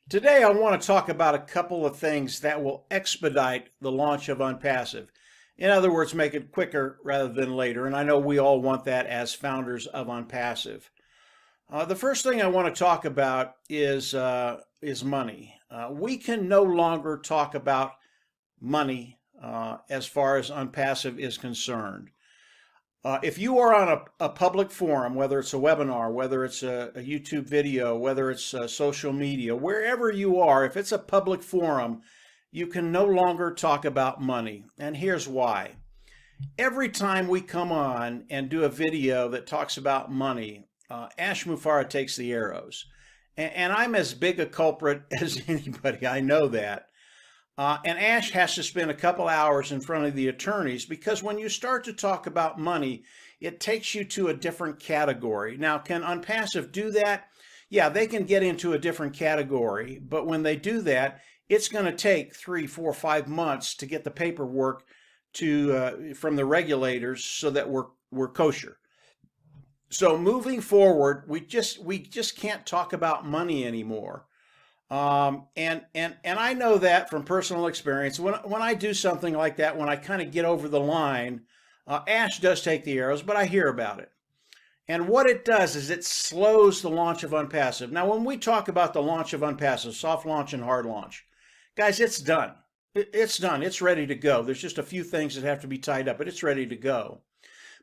Today, I want to talk about a couple of things that will expedite the launch of Onpassive. In other words, make it quicker rather than later. And I know we all want that as founders of Onpassive. The first thing I want to talk about is money. We can no longer talk about money as far as Onpassive is concerned. If you are on a public forum, whether it's a webinar, whether it's a YouTube video, whether it's social media, wherever you are, if it's a public forum, you can no longer talk about money. And here's why. Every time we come on and do a video that talks about money, Ash Mufareh takes the arrows. And I'm as big a culprit as anybody, I know that. And Ash has to spend a couple hours in front of the attorneys because when you start to talk about money, it takes you to a different category. Now, can Onpassive do that? Yeah, they can get into a different category, but when they do that, it's going to take 3, 4, 5 months to get the paperwork from the regulators so that we're kosher. So moving forward, we just can't talk about money anymore. And I know that from personal experience. When I do something like that, when I kind of get over the line, Ash does take the arrows, but I hear about it. And what it does is it slows the launch of Onpassive. Now, when we talk about the launch of Onpassive, soft launch and hard launch, guys, it's done. It's done. It's ready to go. There's just a few things that have to be tied up, but it's ready to go.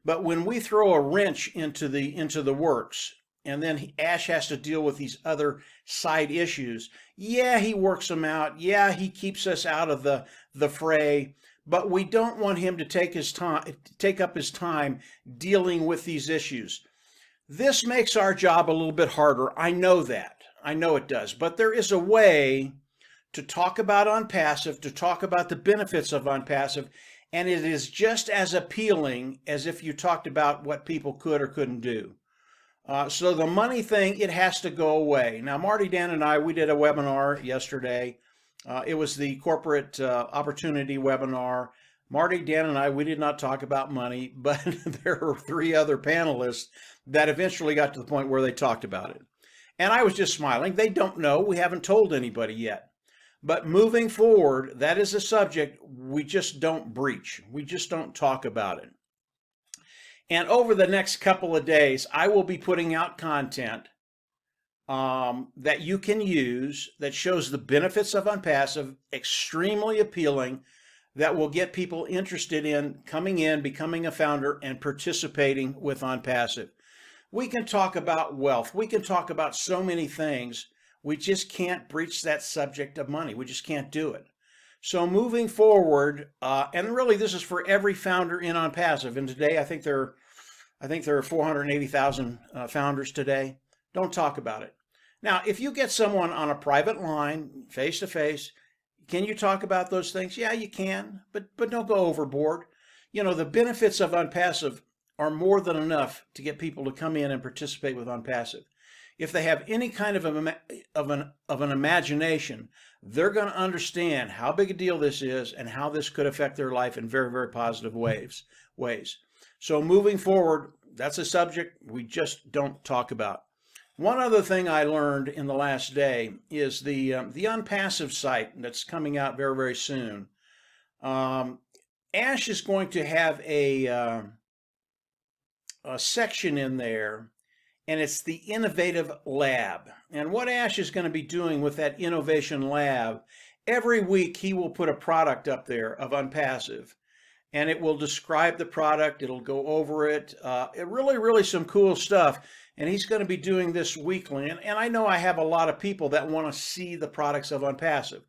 But when we throw a wrench into the works, and then Ash has to deal with these other side issues. Yeah, he works them out. Yeah, he keeps us out of the fray, but we don't want him to take up his time dealing with these issues. This makes our job a little bit harder. I know that. I know it does. But there is a way to talk about Onpassive, to talk about the benefits of Onpassive, and it is just as appealing as if you talked about what people could or couldn't do. So the money thing, it has to go away. Now, Marty, Dan, and I, we did a webinar yesterday. It was the corporate opportunity webinar. Marty, Dan, and I, we did not talk about money, but there were 3 other panelists that eventually got to the point where they talked about it. And I was just smiling. They don't know. We haven't told anybody yet. But moving forward, that is a subject we just don't breach. We just don't talk about it. And over the next couple of days, I will be putting out content that you can use that shows the benefits of Onpassive, extremely appealing, that will get people interested in coming in, becoming a founder, and participating with Onpassive. We can talk about wealth. We can talk about so many things. We just can't breach that subject of money. We just can't do it. So moving forward, and really this is for every founder in Onpassive. And today, I think there are 480,000 founders today. Don't talk about it. Now, if you get someone on a private line, face to face, can you talk about those things? Yeah, you can, but don't go overboard. You know, the benefits of Onpassive are more than enough to get people to come in and participate with Onpassive. If they have any kind of an imagination, they're going to understand how big a deal this is and how this could affect their life in very, very positive ways. So moving forward, that's a subject we just don't talk about. One other thing I learned in the last day is the Onpassive site that's coming out very, very soon. Ash is going to have a section in there, and it's the Innovative Lab. And what Ash is going to be doing with that Innovation Lab, every week he will put a product up there of Onpassive. And it will describe the product. It'll go over it. Really some cool stuff. And he's going to be doing this weekly. And I know I have a lot of people that want to see the products of Onpassive.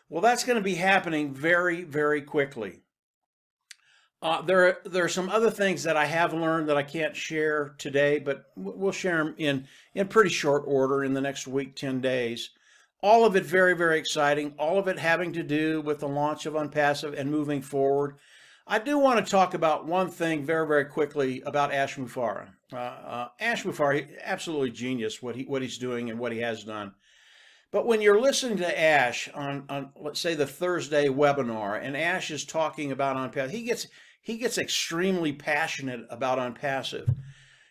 Well, that's going to be happening very, very quickly. There are some other things that I have learned that I can't share today, but we'll share them in pretty short order in the next week, 10 days. All of it very, very exciting. All of it having to do with the launch of Onpassive and moving forward. I do want to talk about one thing very, very quickly about Ash Mufareh. Ash Mufareh, absolutely genius what he's doing and what he has done. But when you're listening to Ash on let's say the Thursday webinar, and Ash is talking about Onpassive, he gets extremely passionate about Onpassive.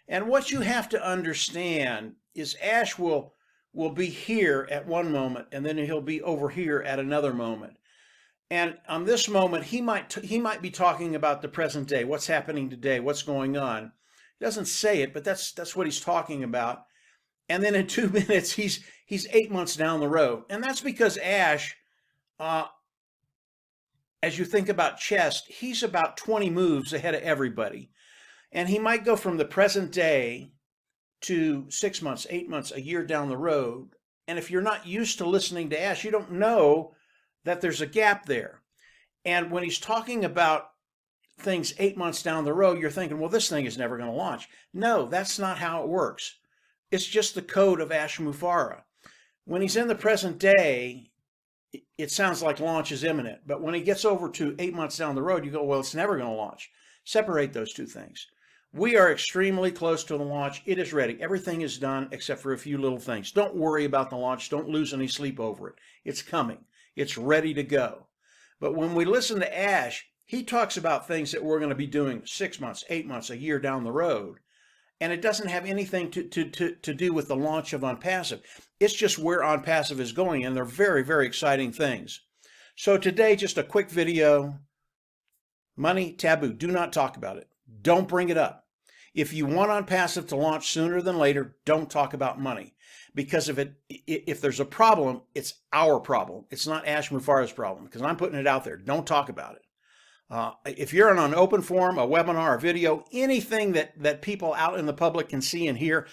And what you have to understand is Ash will will be here at one moment, and then he'll be over here at another moment. And on this moment, he might be talking about the present day, what's happening today, what's going on. He doesn't say it, but that's what he's talking about. And then in 2 minutes, he's 8 months down the road. And that's because Ash, as you think about chess, he's about 20 moves ahead of everybody. And he might go from the present day to 6 months, 8 months, a year down the road. And if you're not used to listening to Ash, you don't know that there's a gap there. And when he's talking about things 8 months down the road, you're thinking, well, this thing is never going to launch. No, that's not how it works. It's just the code of Ash Mufareh. When he's in the present day, it sounds like launch is imminent. But when he gets over to 8 months down the road, you go, well, it's never going to launch. Separate those two things. We are extremely close to the launch. It is ready. Everything is done except for a few little things. Don't worry about the launch. Don't lose any sleep over it. It's coming. It's ready to go. But when we listen to Ash, he talks about things that we're going to be doing 6 months, 8 months, a year down the road. And it doesn't have anything to do with the launch of Onpassive. It's just where Onpassive is going, and they're very, very exciting things. So today, just a quick video. Money, taboo. Do not talk about it. Don't bring it up. If you want Onpassive to launch sooner than later, don't talk about money. Because if there's a problem, it's our problem. It's not Ash Mufareh's problem, because I'm putting it out there. Don't talk about it. If you're on an open forum, a webinar, a video, anything that people out in the public can see and hear,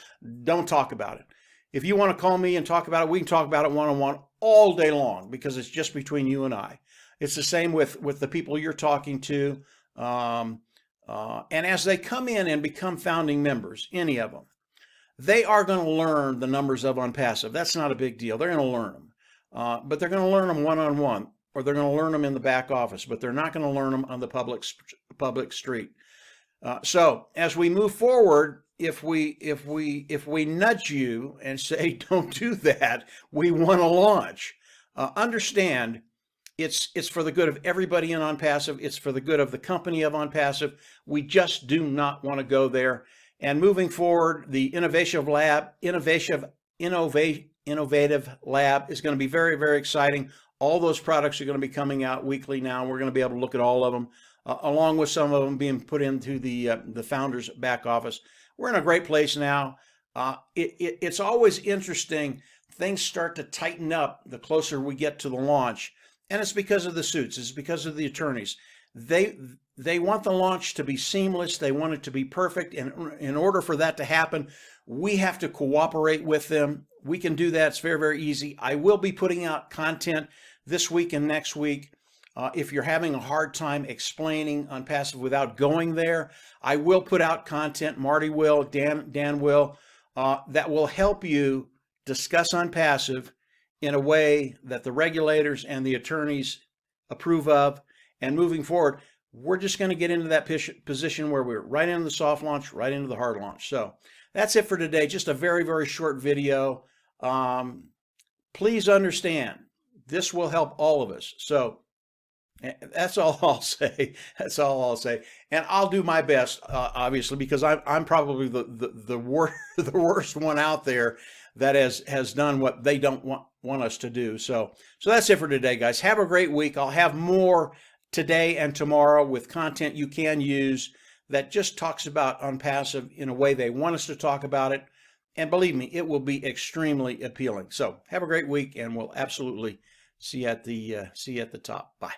don't talk about it. If you want to call me and talk about it, we can talk about it one-on-one all day long, because it's just between you and I. It's the same with the people you're talking to. And as they come in and become founding members, any of them, they are going to learn the numbers of Onpassive. That's not a big deal. They're going to learn them. But they're going to learn them one-on-one. Or they're going to learn them in the back office, but they're not going to learn them on the public street. So as we move forward, if we nudge you and say don't do that, we want to launch. Understand, it's for the good of everybody in Onpassive. It's for the good of the company of Onpassive. We just do not want to go there. And moving forward, the innovative lab is going to be very, very exciting. All those products are going to be coming out weekly now. We're going to be able to look at all of them, along with some of them being put into the founder's back office. We're in a great place now. It's always interesting. Things start to tighten up the closer we get to the launch, and it's because of the suits. It's because of the attorneys. They want the launch to be seamless. They want it to be perfect. And in order for that to happen, we have to cooperate with them. We can do that. It's very, very easy. I will be putting out content this week and next week. If you're having a hard time explaining Onpassive without going there, I will put out content. Marty will, Dan will, that will help you discuss Onpassive in a way that the regulators and the attorneys approve of. And moving forward, we're just going to get into that position where we're right into the soft launch, right into the hard launch. So that's it for today. Just a very, very short video. Please understand, this will help all of us. So that's all I'll say. That's all I'll say. And I'll do my best, obviously, because I'm probably the worst one out there that has done what they don't want us to do. So that's it for today, guys. Have a great week. I'll have more today and tomorrow with content you can use that just talks about Onpassive in a way they want us to talk about it. And believe me, it will be extremely appealing. So have a great week, and we'll absolutely see you at the top. Bye.